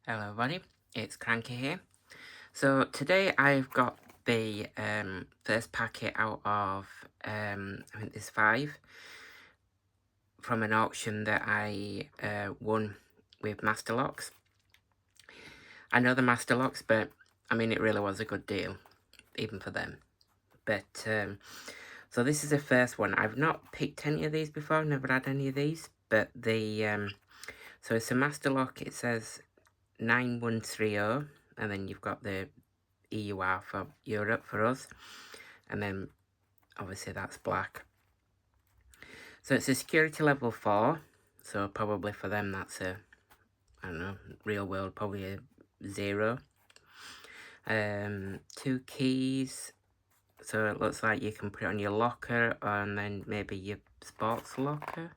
Hello everybody, it's Cranky here. So today I've got the first packet out of, I think there's 5, from an auction that I won with Master Locks. I know the Master Locks, but I mean it really was a good deal, even for them. But, so this is the first one. I've not picked any of these before, never had any of these, but the, so it's a Master Lock. It says 9130, and then you've got the EUR for Europe for us, and then obviously that's black. So it's a security level 4, so probably for them that's a, I don't know, real world probably a 0. 2 keys, so it looks like you can put it on your locker and then maybe your sports locker.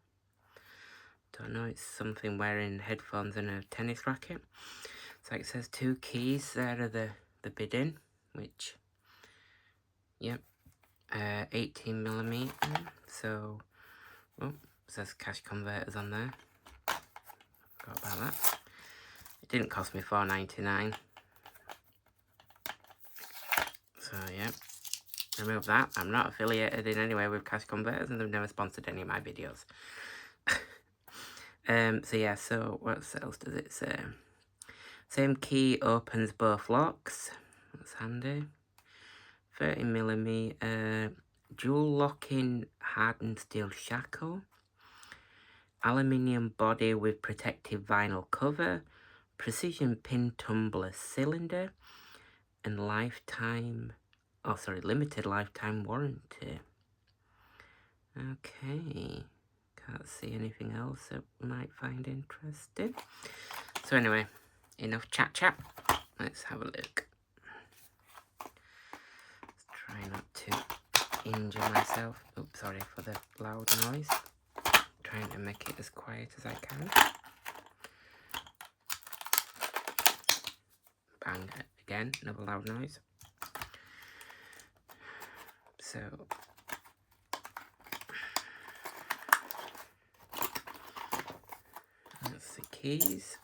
Don't know, it's something wearing headphones and a tennis racket. So it says 2 keys, there are the bidding, which, yep, 18mm, so, oh, it says cash converters on there, forgot about that. It didn't cost me $4.99, so yeah, remove that. I'm not affiliated in any way with cash converters, and they've never sponsored any of my videos. So yeah, so what else does it say? Same key opens both locks, that's handy. 30mm, dual locking hardened steel shackle. Aluminium body with protective vinyl cover. Precision pin tumbler cylinder. And limited lifetime warranty. Okay. Can't see anything else that we might find interesting. So anyway, enough chat. Let's have a look. Let's try not to injure myself. Oops, sorry for the loud noise. Trying to make it as quiet as I can. Bang, again, another loud noise. So, that's the keys.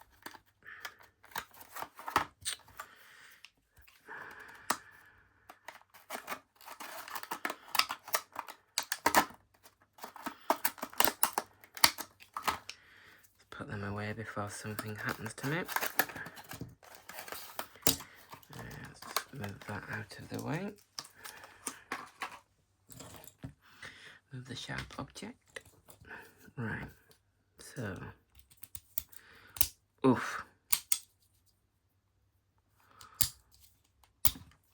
Put them away before something happens to me. Let's move that out of the way. Move the sharp object. Right, so, oof.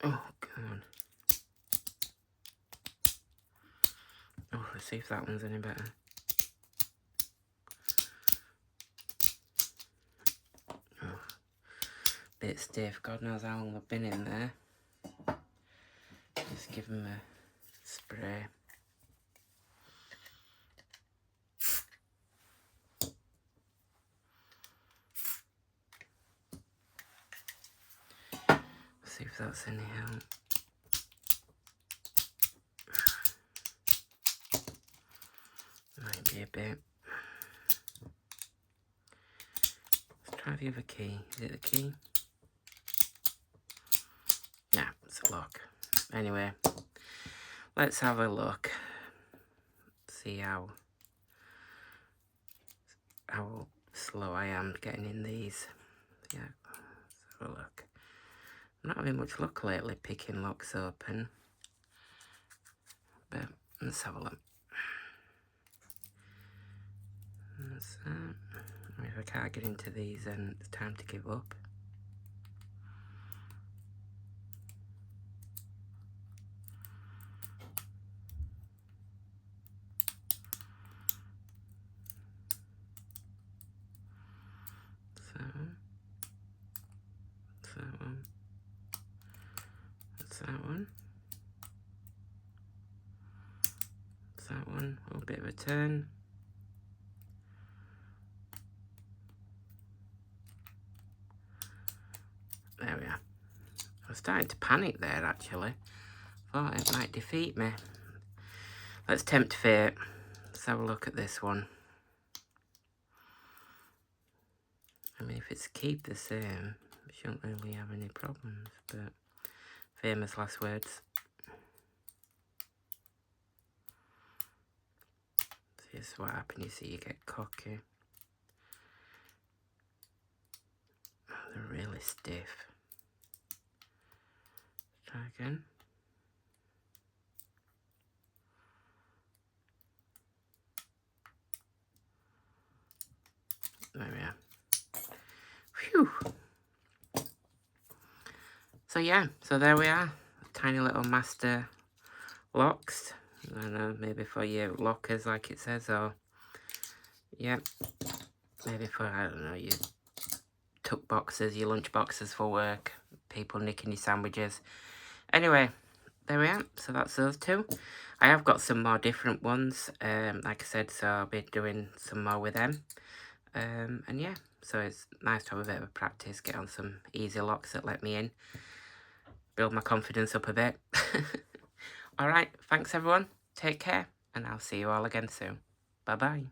Oh, God. Oh, let's see if that one's any better. Oh, bit stiff. God knows how long I've been in there. Just give them a spray. See if that's any help. Might be a bit. Let's try the other key. Is it the key? Yeah, it's a lock. Anyway, let's have a look. See how slow I am getting in these. Yeah, let's have a look. I'm not having much luck lately picking locks open. But let's have a look. That's that. If I can't get into these, then it's time to give up. That's that one. That's that one. A bit of a turn. There we are. I was starting to panic there, actually. Thought it might defeat me. Let's tempt fate. Let's have a look at this one. I mean, if it's keep the same, we shouldn't really have any problems, but famous last words. So this is what happens, you see, you get cocky. Oh, they're really stiff. Try again. There we are. Phew. So yeah, so there we are. Tiny little master locks. I don't know, maybe for your lockers like it says, or yeah, maybe for, I don't know, your tuck boxes, your lunch boxes for work, people nicking your sandwiches. Anyway, there we are. So that's those two. I have got some more different ones, like I said, so I'll be doing some more with them. And yeah, so it's nice to have a bit of practice, get on some easy locks that let me in, build my confidence up a bit. Alright, thanks everyone, take care, and I'll see you all again soon. Bye bye.